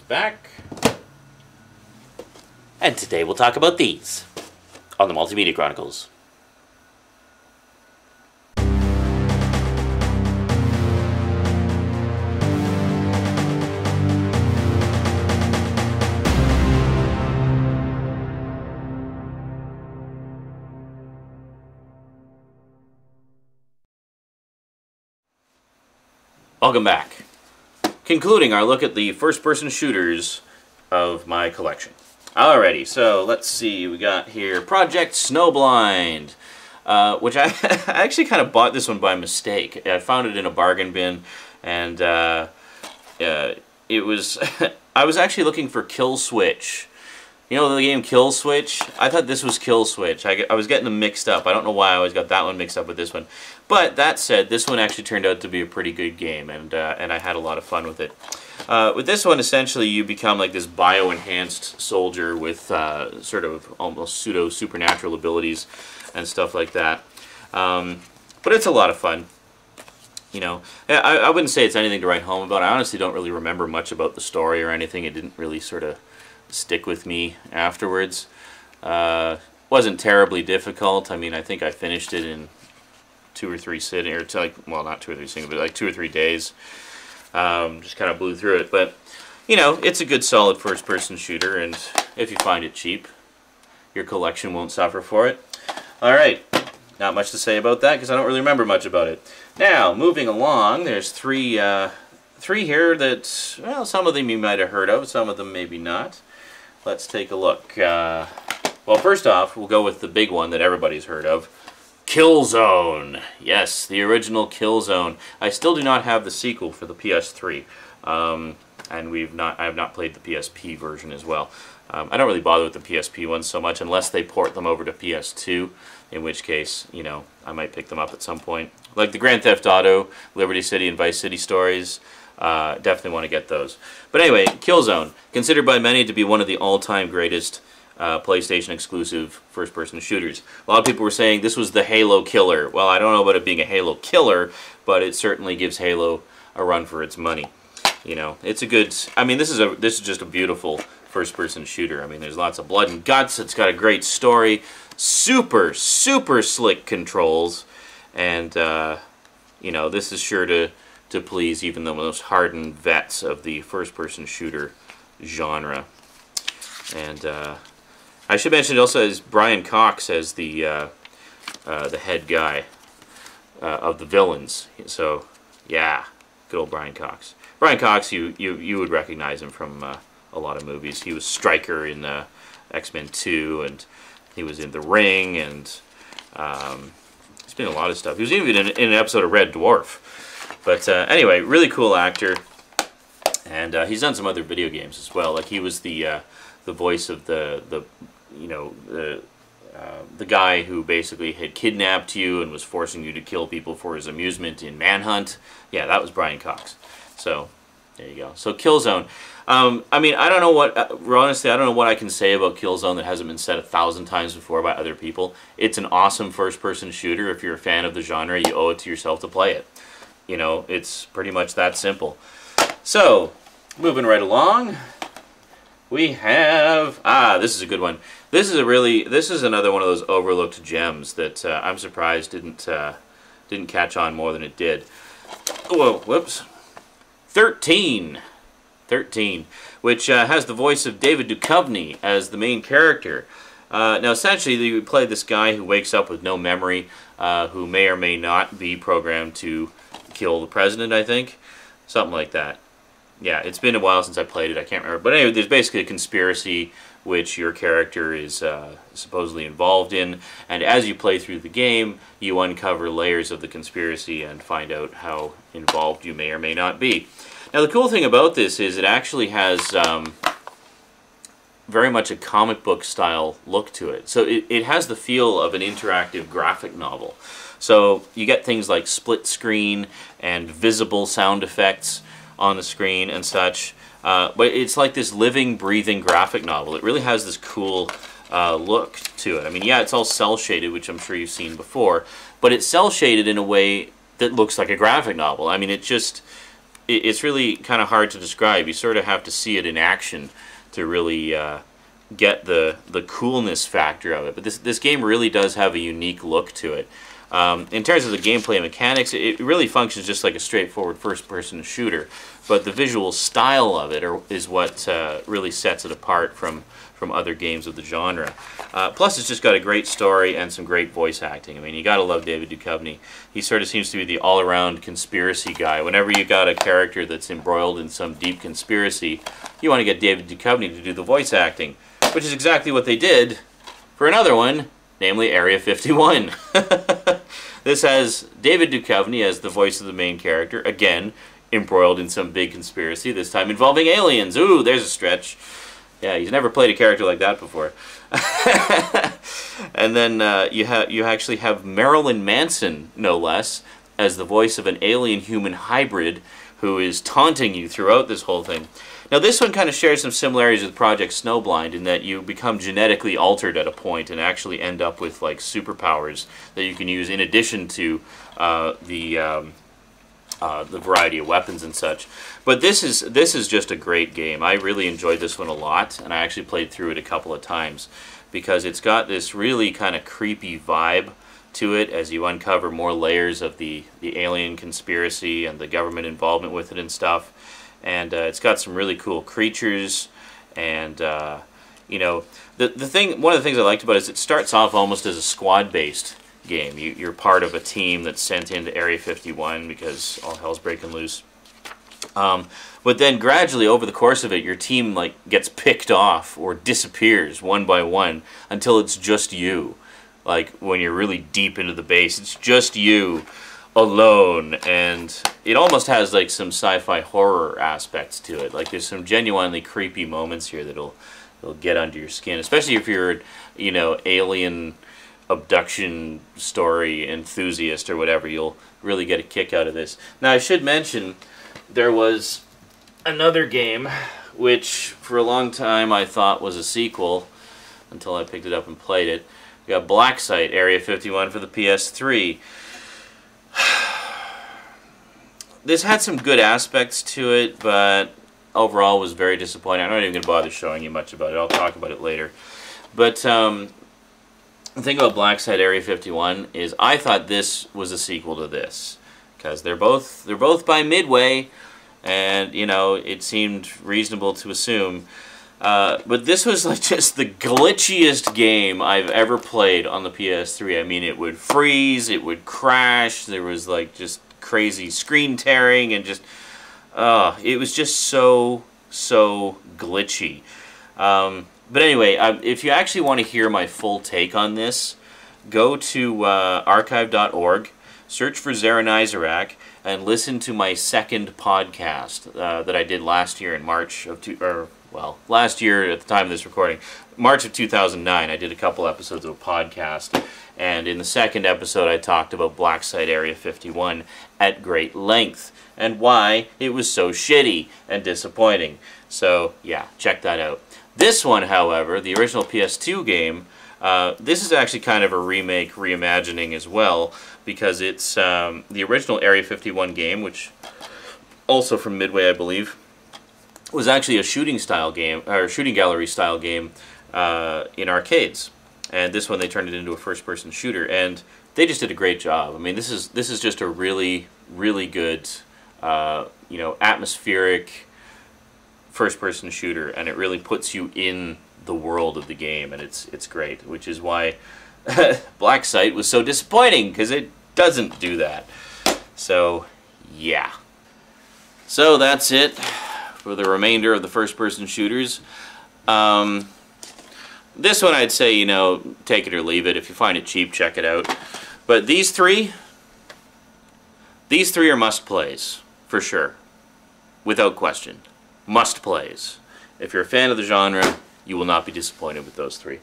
back. And today we'll talk about these on the Multimedia Chronicles. Welcome back. Concluding our look at the first-person shooters of my collection. Alrighty, so let's see. We got here Project Snowblind, which I actually kind of bought this one by mistake. I found it in a bargain bin, and it was I was actually looking for Kill Switch. You know the game Kill Switch? I thought this was Kill Switch. I was getting them mixed up. I don't know why I always got that one mixed up with this one. But that said, this one actually turned out to be a pretty good game, and I had a lot of fun with it. With this one, essentially, you become like this bio-enhanced soldier with sort of almost pseudo-supernatural abilities and stuff like that. But it's a lot of fun. You know, I wouldn't say it's anything to write home about. I honestly don't really remember much about the story or anything. It didn't really sort of stick with me afterwards. Wasn't terribly difficult. I mean, I think I finished it in 2 or 3 sittings, or well, not 2 or 3 sittings, but like 2 or 3 days. Just kind of blew through it, but you know, it's a good solid first-person shooter, and if you find it cheap, your collection won't suffer for it. Alright, not much to say about that because I don't really remember much about it. Now, moving along, there's three here that, well, some of them you might have heard of, some of them maybe not. Let's take a look. Well, first off, we'll go with the big one that everybody's heard of. Killzone. Yes, the original Killzone. I still do not have the sequel for the PS3, and I have not played the PSP version as well. I don't really bother with the PSP ones so much unless they port them over to PS2, in which case, you know, I might pick them up at some point. Like the Grand Theft Auto, Liberty City, and Vice City stories. Definitely want to get those. But anyway, Killzone, considered by many to be one of the all-time greatest PlayStation exclusive first-person shooters. A lot of people were saying this was the Halo killer. Well, I don't know about it being a Halo killer, but it certainly gives Halo a run for its money. You know, it's a good. I mean, this is just a beautiful first-person shooter. I mean, there's lots of blood and guts. It's got a great story, super slick controls, and you know, this is sure to please even the most hardened vets of the first-person shooter genre. And I should mention it also as Brian Cox as the head guy of the villains. So yeah, good old Brian Cox. Brian Cox, you would recognize him from a lot of movies. He was Stryker in X-Men 2, and he was in The Ring, and he's been in a lot of stuff. He was even in an episode of Red Dwarf. But anyway, really cool actor, and he's done some other video games as well. Like he was the voice of the guy who basically had kidnapped you and was forcing you to kill people for his amusement in Manhunt. Yeah, that was Brian Cox. So there you go. So Killzone. I mean, I don't know what. Honestly, I don't know what I can say about Killzone that hasn't been said 1,000 times before by other people. It's an awesome first-person shooter. If you're a fan of the genre, you owe it to yourself to play it. You know, it's pretty much that simple. So, moving right along, we have, this is a good one. This is another one of those overlooked gems that I'm surprised didn't catch on more than it did. Whoa, whoops. 13, which has the voice of David Duchovny as the main character. Now, essentially, you play this guy who wakes up with no memory, who may or may not be programmed to kill the president, I think. Something like that. Yeah, it's been a while since I played it. I can't remember. But anyway, there's basically a conspiracy which your character is supposedly involved in. And as you play through the game, you uncover layers of the conspiracy and find out how involved you may or may not be. Now, the cool thing about this is it actually has very much a comic book style look to it. So it has the feel of an interactive graphic novel. So you get things like split screen and visible sound effects on the screen and such. But it's like this living, breathing graphic novel. It really has this cool look to it. I mean, yeah, it's all cel-shaded, which I'm sure you've seen before, but it's cel-shaded in a way that looks like a graphic novel. I mean, it just, it's really kind of hard to describe. You sort of have to see it in action to really get the coolness factor of it. But this game really does have a unique look to it. In terms of the gameplay mechanics, it really functions just like a straightforward first-person shooter. But the visual style of it is what really sets it apart from other games of the genre. Plus, it's just got a great story and some great voice acting. I mean, you gotta love David Duchovny. He sort of seems to be the all-around conspiracy guy. Whenever you got a character that's embroiled in some deep conspiracy, you want to get David Duchovny to do the voice acting, which is exactly what they did for another one, namely Area 51. This has David Duchovny as the voice of the main character, again, embroiled in some big conspiracy, this time involving aliens. Ooh, there's a stretch. Yeah, he's never played a character like that before. And then you actually have Marilyn Manson, no less, as the voice of an alien-human hybrid who is taunting you throughout this whole thing. Now, this one kind of shares some similarities with Project Snowblind in that you become genetically altered at a point and actually end up with like superpowers that you can use in addition to the variety of weapons and such. But this is just a great game. I really enjoyed this one a lot, and I actually played through it a couple of times because it's got this really kind of creepy vibe to it as you uncover more layers of the alien conspiracy and the government involvement with it and stuff. And it's got some really cool creatures, and you know, one of the things I liked about it is it starts off almost as a squad-based game. You're part of a team that's sent into Area 51 because all hell's breaking loose. But then gradually over the course of it, your team like gets picked off or disappears one by one until it's just you. Like when you're really deep into the base, it's just you alone, and it almost has like some sci-fi horror aspects to it. Like there's some genuinely creepy moments here that'll get under your skin, especially if you're, you know, alien abduction story enthusiast or whatever. You'll really get a kick out of this. Now, I should mention there was another game which for a long time I thought was a sequel until I picked it up and played it. We got Blacksite Area 51 for the PS3. This had some good aspects to it, but overall was very disappointing. I'm not even going to bother showing you much about it. I'll talk about it later. But the thing about Blacksite Area 51 is I thought this was a sequel to this, because they're both by Midway, and you know it seemed reasonable to assume. But this was like just the glitchiest game I've ever played on the PS3. I mean, it would freeze, it would crash, there was like just crazy screen tearing, and just it was just so glitchy. But anyway, if you actually want to hear my full take on this, go to archive.org, search for Zaranizarak, and listen to my second podcast that I did last year in March of last year at the time of this recording, March of 2009. I did a couple episodes of a podcast, and in the second episode I talked about Blacksite Area 51 at great length and why it was so shitty and disappointing. So yeah, check that out. This one, however, the original PS2 game, this is actually kind of a remake, reimagining as well, because it's the original Area 51 game, which also from Midway, I believe, was actually a shooting style game, or shooting gallery style game in arcades. And this one they turned it into a first-person shooter, and they just did a great job. I mean, this is just a really good, you know, atmospheric first-person shooter, and it really puts you in the world of the game, and it's great, which is why Blacksite was so disappointing, because it doesn't do that. So yeah, so that's it for the remainder of the first-person shooters. This one I'd say, you know, take it or leave it. If you find it cheap, check it out. But these three are must-plays, for sure, without question. Must-plays. If you're a fan of the genre, you will not be disappointed with those three.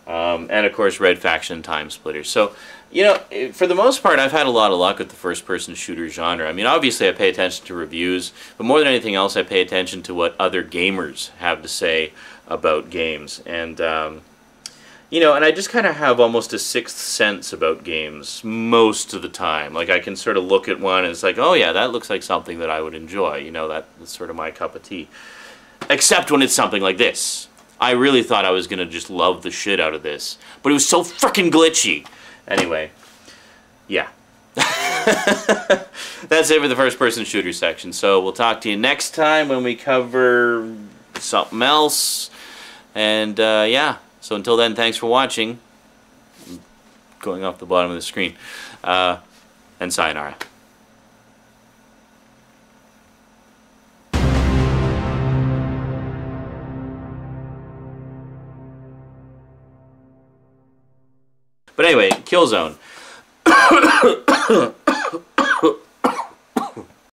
And of course, Red Faction and Time Splitters. So, you know, for the most part, I've had a lot of luck with the first-person shooter genre. I mean, obviously I pay attention to reviews, but more than anything else, I pay attention to what other gamers have to say about games. And, You know, and I just kind of have almost a sixth sense about games most of the time. Like, I can sort of look at one and it's like, oh yeah, that looks like something that I would enjoy. You know, that's sort of my cup of tea. Except when it's something like this. I really thought I was going to just love the shit out of this. But it was so freaking glitchy. Anyway, yeah. That's it for the first-person shooter section. So we'll talk to you next time when we cover something else. And, yeah. So until then, thanks for watching. I'm going off the bottom of the screen. And sayonara. But anyway, Killzone.